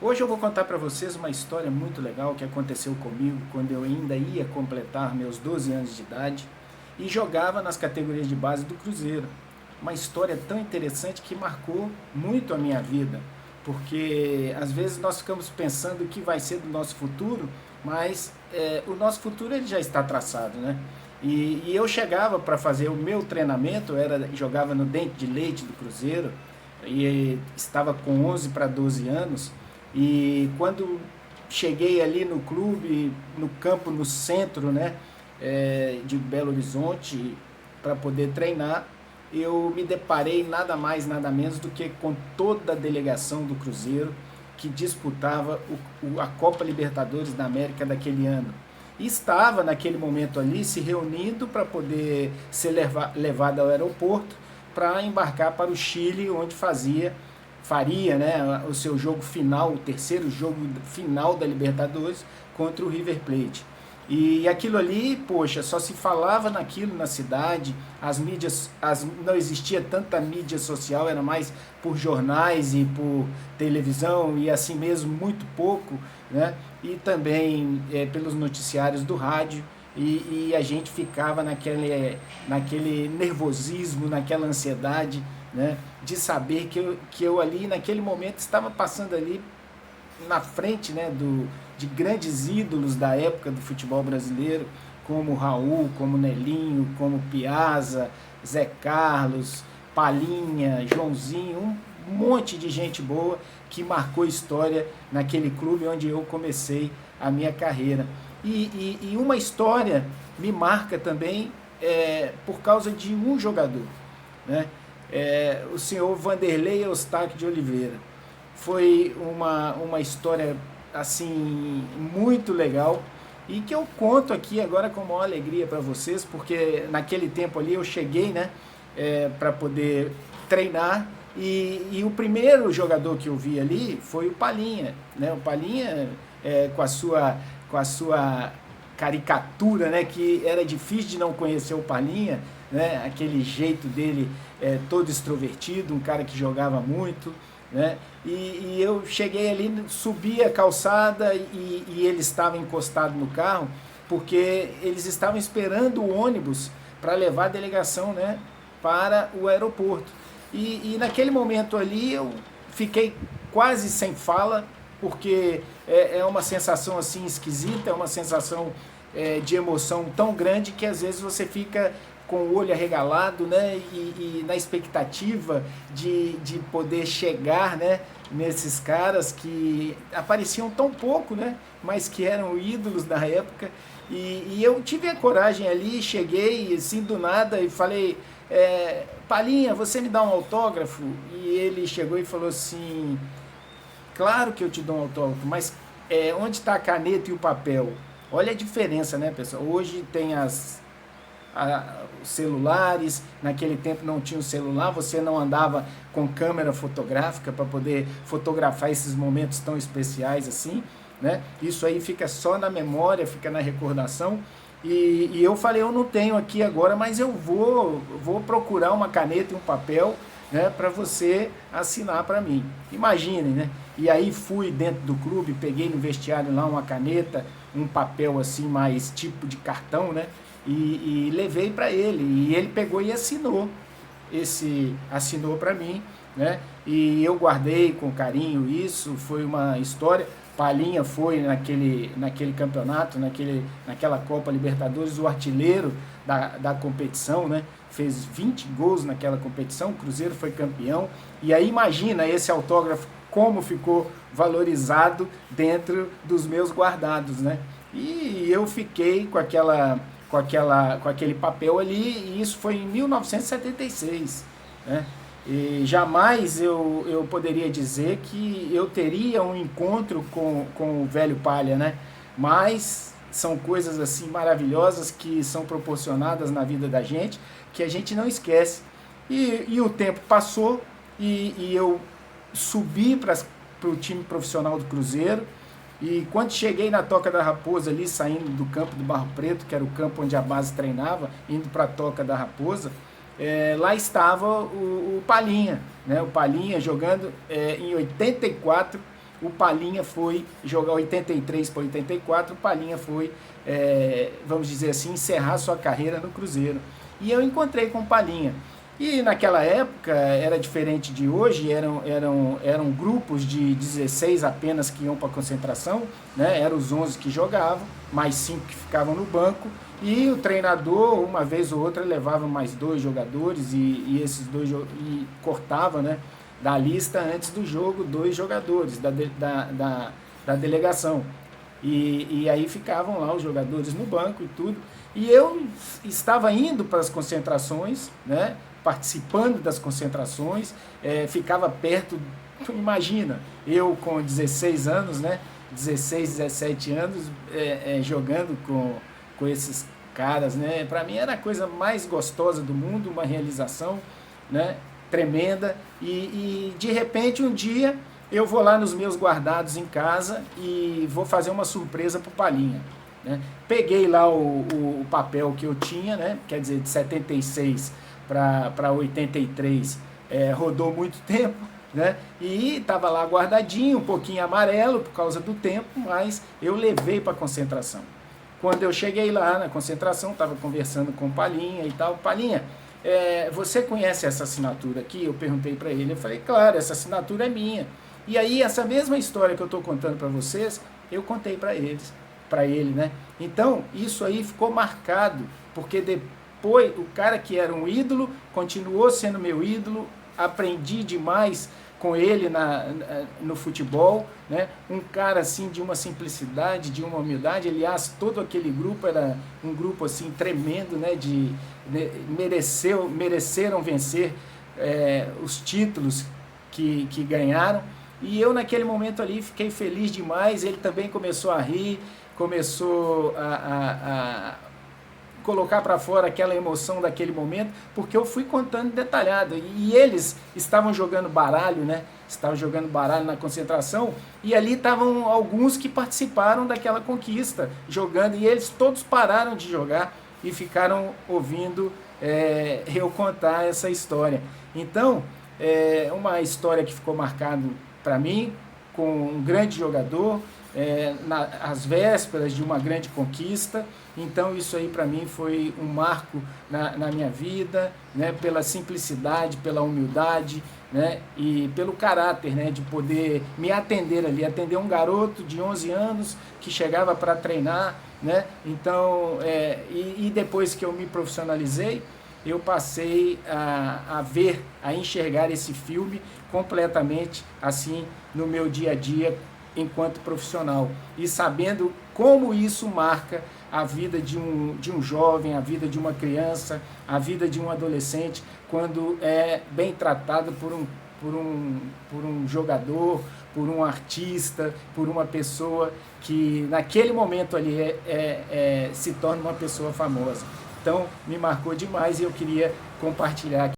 Hoje eu vou contar para vocês uma história muito legal que aconteceu comigo quando eu ainda ia completar meus 12 anos de idade e jogava nas categorias de base do Cruzeiro. Uma história tão interessante que marcou muito a minha vida, porque às vezes nós ficamos pensando o que vai ser do nosso futuro, mas o nosso futuro ele já está traçado, né? E eu chegava para fazer o meu treinamento, jogava no Dente de Leite do Cruzeiro, e estava com 11 para 12 anos, e quando cheguei ali no clube, no campo, no centro, né, de Belo Horizonte, para poder treinar, eu me deparei nada mais, nada menos do que com toda a delegação do Cruzeiro que disputava a Copa Libertadores da América daquele ano. E estava naquele momento ali se reunindo para poder ser levado ao aeroporto para embarcar para o Chile, onde faria, né, o seu jogo final, o terceiro jogo final da Libertadores contra o River Plate. E aquilo ali, poxa, só se falava naquilo na cidade, não existia tanta mídia social, era mais por jornais e por televisão e assim mesmo muito pouco, né? E também pelos noticiários do rádio. E a gente ficava naquele nervosismo, naquela ansiedade, né, de saber que eu ali naquele momento estava passando ali na frente, né, de grandes ídolos da época do futebol brasileiro, como Raul, como Nelinho, como Piazza, Zé Carlos, Palinha, Joãozinho, um monte de gente boa que marcou história naquele clube onde eu comecei a minha carreira. E uma história me marca também por causa de um jogador, né? O senhor Vanderlei Eustáquio de Oliveira. Foi uma história assim muito legal e que eu conto aqui agora com maior alegria para vocês, porque naquele tempo ali eu cheguei, né, para poder treinar e o primeiro jogador que eu vi ali foi o Palinha, né? O Palinha com a sua caricatura, né, que era difícil de não conhecer o Palinha, né, aquele jeito dele todo extrovertido, um cara que jogava muito, né, e eu cheguei ali, subi a calçada e ele estava encostado no carro, porque eles estavam esperando o ônibus para levar a delegação, né, para o aeroporto. E naquele momento ali eu fiquei quase sem fala, porque é uma sensação assim esquisita, é uma sensação de emoção tão grande que às vezes você fica com o olho arregalado, né, e na expectativa de poder chegar, né, nesses caras que apareciam tão pouco, né, mas que eram ídolos da época. E eu tive a coragem ali, cheguei assim do nada e falei, Palinha, você me dá um autógrafo? E ele chegou e falou assim, claro que eu te dou um autógrafo, mas onde está a caneta e o papel? Olha a diferença, né, pessoal? Hoje tem os celulares, naquele tempo não tinha o celular, você não andava com câmera fotográfica para poder fotografar esses momentos tão especiais assim, né? Isso aí fica só na memória, fica na recordação. E eu falei, eu não tenho aqui agora, mas eu vou procurar uma caneta e um papel, né, para você assinar para mim. Imaginem, né? E aí fui dentro do clube, peguei no vestiário lá uma caneta, um papel assim mais tipo de cartão, né? E levei para ele. E ele pegou e assinou para mim, né? E eu guardei com carinho isso. Foi uma história. Palinha foi naquele campeonato, naquela Copa Libertadores, o artilheiro da competição, né? Fez 20 gols naquela competição, o Cruzeiro foi campeão. E aí imagina esse autógrafo como ficou valorizado dentro dos meus guardados, né? E eu fiquei com aquele papel ali, e isso foi em 1976, né? E jamais eu poderia dizer que eu teria um encontro com o velho Palha, né? Mas são coisas assim maravilhosas que são proporcionadas na vida da gente, que a gente não esquece. E o tempo passou e eu subi para o time profissional do Cruzeiro. E quando cheguei na Toca da Raposa ali, saindo do campo do Barro Preto, que era o campo onde a base treinava, indo para a Toca da Raposa, lá estava o Palinha, né? O Palinha jogando em 84, o Palinha foi jogar 83 para 84, o Palinha foi, vamos dizer assim, encerrar sua carreira no Cruzeiro. E eu encontrei com o Palinha. E naquela época era diferente de hoje, eram grupos de 16 apenas que iam para a concentração, né? Eram os 11 que jogavam, mais 5 que ficavam no banco, e o treinador, uma vez ou outra, levava mais 2 jogadores, e esses 2 e cortava, né, da lista antes do jogo 2 jogadores da delegação. E aí ficavam lá os jogadores no banco e tudo. E eu estava indo para as concentrações, né, participando das concentrações, ficava perto, imagina, eu com 16 anos, né, 16, 17 anos, jogando com esses caras, né, para mim era a coisa mais gostosa do mundo, uma realização, né, tremenda, e de repente um dia eu vou lá nos meus guardados em casa e vou fazer uma surpresa pro Palinha, né? Peguei lá o papel que eu tinha, né? Quer dizer, de 76 para 83, rodou muito tempo, né? E estava lá guardadinho, um pouquinho amarelo por causa do tempo, mas eu levei para a concentração. Quando eu cheguei lá na concentração, estava conversando com o Palinha e tal. Palinha, você conhece essa assinatura aqui? Eu perguntei para ele, eu falei, claro, essa assinatura é minha. E aí, essa mesma história que eu estou contando para vocês, eu contei para ele, né? Então, isso aí ficou marcado, porque depois, o cara que era um ídolo, continuou sendo meu ídolo, aprendi demais com ele no futebol, né? Um cara assim de uma simplicidade, de uma humildade. Aliás, todo aquele grupo era um grupo assim tremendo, né? Mereceram vencer os títulos que ganharam. E eu naquele momento ali fiquei feliz demais. Ele também começou a rir, começou a colocar para fora aquela emoção daquele momento, porque eu fui contando detalhado. E eles estavam jogando baralho, né? Estavam jogando baralho na concentração, e ali estavam alguns que participaram daquela conquista, jogando, e eles todos pararam de jogar e ficaram ouvindo eu contar essa história. Então, uma história que ficou marcada para mim, com um grande jogador, às vésperas de uma grande conquista. Então isso aí para mim foi um marco na minha vida, né, pela simplicidade, pela humildade, né, e pelo caráter, né, de poder me atender ali, atender um garoto de 11 anos que chegava para treinar, né. Então, e depois que eu me profissionalizei, eu passei a ver, a enxergar esse filme completamente assim no meu dia a dia enquanto profissional, e sabendo como isso marca a vida de um jovem, a vida de uma criança, a vida de um adolescente, quando é bem tratado por um jogador, por um artista, por uma pessoa que naquele momento ali se torna uma pessoa famosa. Então me marcou demais e eu queria compartilhar aqui.